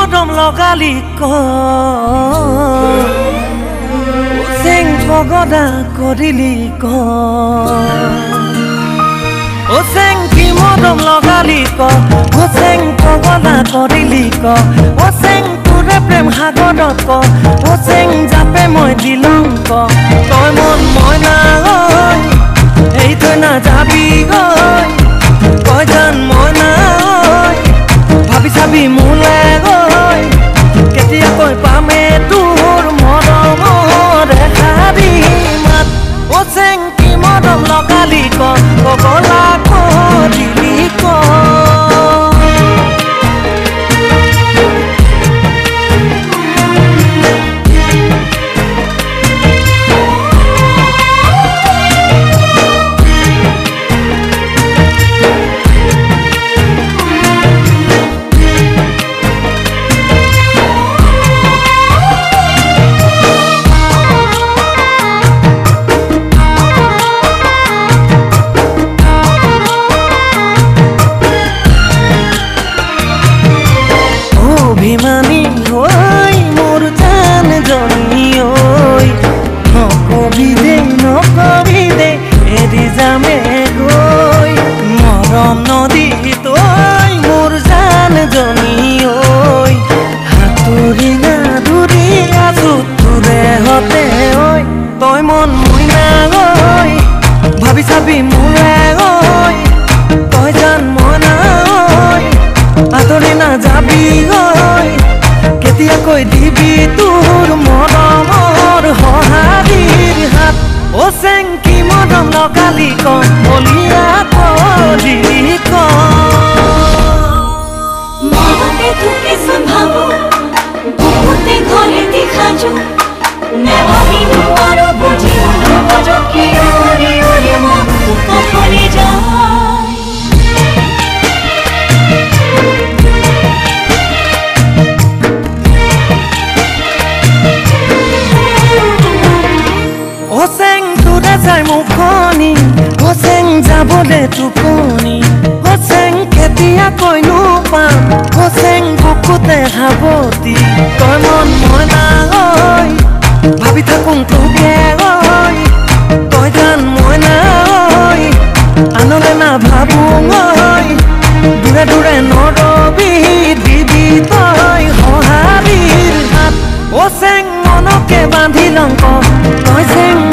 মদম লগালি চেং পগদা কৰিলি চেং কি মদম লগালি চেং পগদা কৰিলি চেং তোৰে প্ৰেম সাগৰত চেং জাপে মই দিলং তই মন মইনা এই থৈ নাযাবি কয় জান মইনা ভাবি চাবি মোলে কেতিয়াকৈ পামে তোৰ মৰমৰ দেখাবি মাত চেং কি মদম লগালি কগলা কৰিলি অভিমানী হৈ মোৰ জান জনী নকবি দে এৰি যামে গৈ মৰম নদী তই মোৰ জান জনী হাতুৰি নাদুৰি আছো তোৰে হতে তই মন মইনা ভাবি চাবি মোলে তই জান মইনা আঁতৰি নাযাবি কেতিয়াকৈ দিবি তোৰ মৰমৰ সঁহাৰিৰ হাত চেং কি মদম লগালি কলিয়া কৰিলি মনতে তোকে সম্ভাবো বহুতে ঘৰে দেখাজো নেভাবিনো আৰো বুঝিনো বাজো কি ওৰে ওৰে মন কাঠলে যায় চেং তোৰে যাই মুখনি চেং যাবলে টোপনি চেং কেতিয়াকৈনো পাম চেং বুকুতে সাৱতি তই মন মইনা ভাবি থাকোঁ তোকে তই জান মইনা আনলে নাভাবোঁ দূৰে দূৰে নৰবি দিবি তই সঁহাৰিৰ হাত চেং মনকে বান্ধি লং তই চেং